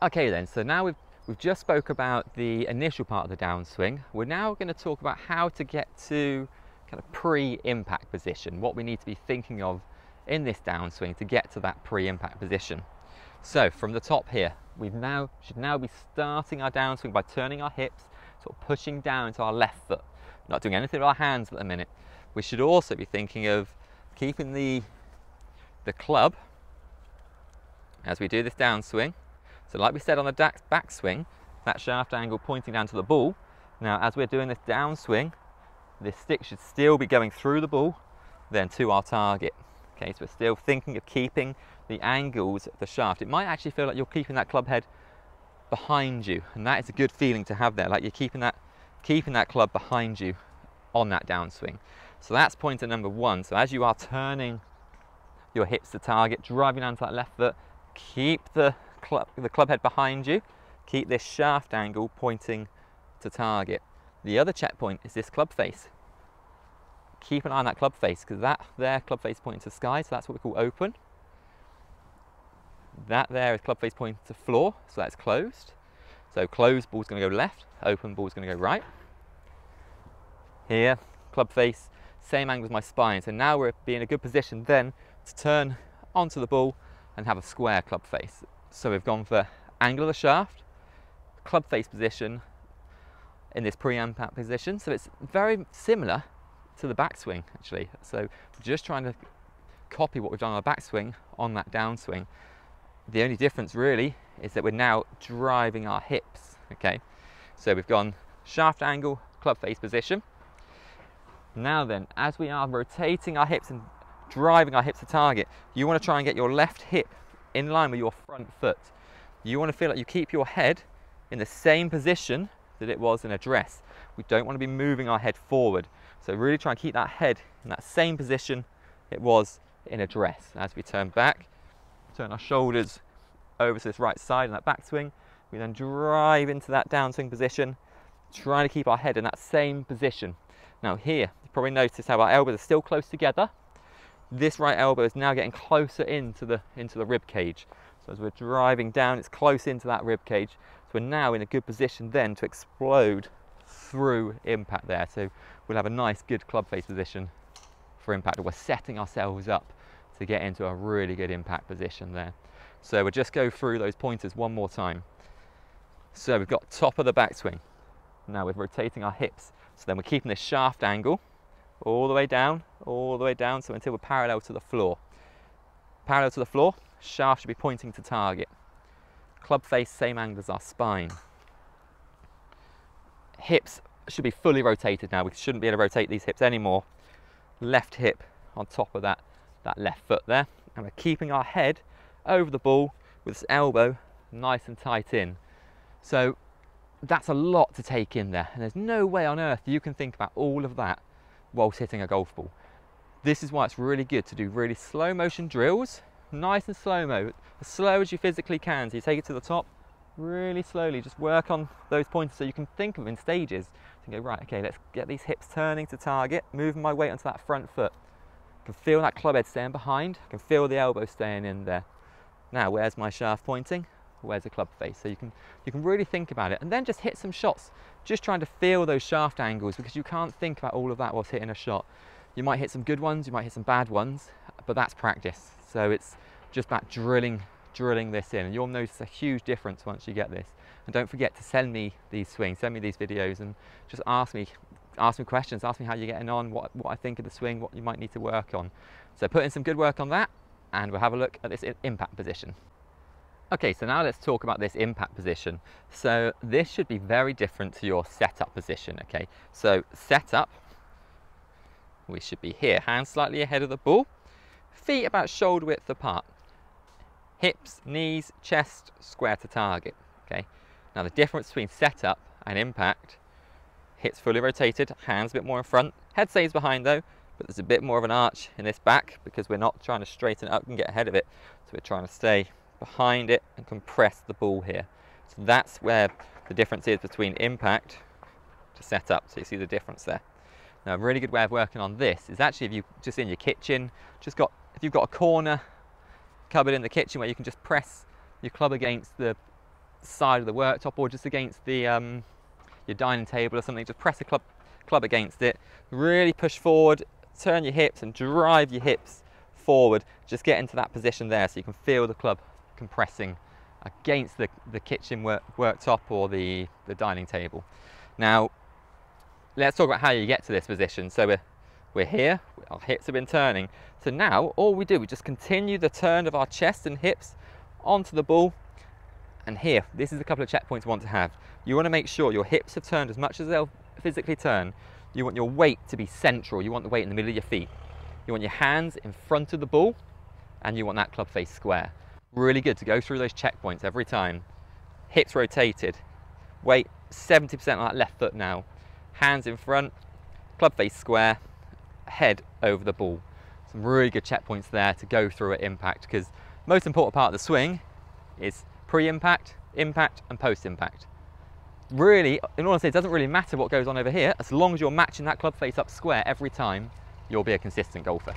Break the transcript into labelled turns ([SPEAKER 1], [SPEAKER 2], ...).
[SPEAKER 1] Okay then, so now we've just spoke about the initial part of the downswing. We're now going to talk about how to get to kind of pre-impact position, what we need to be thinking of in this downswing to get to that pre-impact position. So from the top here, we should now be starting our downswing by turning our hips, sort of pushing down into our left foot. Not doing anything with our hands at the minute. We should also be thinking of keeping the club as we do this downswing. So like we said on the backswing, that shaft angle pointing down to the ball. Now as we're doing this downswing, this stick should still be going through the ball, then to our target. Okay, so we're still thinking of keeping the angles of the shaft. It might actually feel like you're keeping that club head behind you, and that is a good feeling to have there, like you're keeping that club behind you on that downswing. So that's pointer number one. So as you are turning your hips to target, driving onto that left foot, keep the club head behind you, keep this shaft angle pointing to target. The other checkpoint is this club face. Keep an eye on that club face, because that there club face pointing to sky, so that's what we call open. That there is club face pointing to floor, so that's closed. So closed ball's going to go left, open ball's going to go right. Here, club face, same angle as my spine. So now we're in a good position then to turn onto the ball and have a square club face. So we've gone for angle of the shaft, club face position in this pre-impact position. So it's very similar to the backswing actually. So we're just trying to copy what we've done on the backswing on that downswing. The only difference really is that we're now driving our hips, okay? So we've gone shaft angle, club face position. Now then, as we are rotating our hips and driving our hips to target, you want to try and get your left hip in line with your front foot. You want to feel like you keep your head in the same position that it was in a dress. We don't want to be moving our head forward. So really try and keep that head in that same position it was in a dress. As we turn back, turn our shoulders over to this right side in that backswing, we then drive into that downswing position, trying to keep our head in that same position. Now here, you probably notice how our elbows are still close together. This right elbow is now getting closer into the rib cage. So as we're driving down, it's close into that rib cage. So we're now in a good position then to explode through impact there. So we'll have a nice good club face position for impact. We're setting ourselves up to get into a really good impact position there. So we'll just go through those pointers one more time. So we've got top of the backswing. Now we're rotating our hips. So then we're keeping this shaft angle all the way down, so until we're parallel to the floor. Parallel to the floor, shaft should be pointing to target. Club face, same angle as our spine. Hips should be fully rotated now. We shouldn't be able to rotate these hips anymore. Left hip on top of that left foot there. And we're keeping our head over the ball with this elbow nice and tight in. So that's a lot to take in there. And there's no way on earth you can think about all of that whilst hitting a golf ball. This is why it's really good to do really slow motion drills, nice and slow-mo, as slow as you physically can. So you take it to the top, really slowly, just work on those pointers so you can think of them in stages. So you go, right, okay, let's get these hips turning to target, moving my weight onto that front foot. I can feel that club head staying behind, I can feel the elbow staying in there. Now, where's my shaft pointing? Where's the club face? So you can really think about it, and then just hit some shots, just trying to feel those shaft angles, because you can't think about all of that whilst hitting a shot. You might hit some good ones, you might hit some bad ones, but that's practice. So it's just about drilling this in, and you'll notice a huge difference once you get this. And don't forget to send me these swings, send me these videos, and just ask me questions, ask me how you're getting on, what I think of the swing, what you might need to work on. So put in some good work on that, and we'll have a look at this impact position. Okay, so now let's talk about this impact position. So this should be very different to your setup position, okay? So setup, we should be here, hands slightly ahead of the ball, feet about shoulder width apart, hips, knees, chest, square to target, okay? Now the difference between setup and impact, hips fully rotated, hands a bit more in front, head stays behind though, but there's a bit more of an arch in this back because we're not trying to straighten it up and get ahead of it. So we're trying to stay behind it and compress the ball here. So that's where the difference is between impact to set up, so you see the difference there. Now, a really good way of working on this is actually if you just in your kitchen, if you've got a corner cupboard in the kitchen where you can just press your club against the side of the worktop or just against the your dining table or something, just press a club against it, really push forward, turn your hips and drive your hips forward. Just get into that position there so you can feel the club compressing against the kitchen worktop or the dining table. Now, let's talk about how you get to this position. So we're here, our hips have been turning. So now all we do, we just continue the turn of our chest and hips onto the ball. And here, this is a couple of checkpoints you want to have. You want to make sure your hips have turned as much as they'll physically turn. You want your weight to be central. You want the weight in the middle of your feet. You want your hands in front of the ball, and you want that club face square. Really good to go through those checkpoints every time. Hips rotated, weight 70% on that left foot now. Hands in front, club face square, head over the ball. Some really good checkpoints there to go through at impact, because most important part of the swing is pre-impact, impact and post-impact. Really, in all honesty, it doesn't really matter what goes on over here, as long as you're matching that club face up square every time, you'll be a consistent golfer.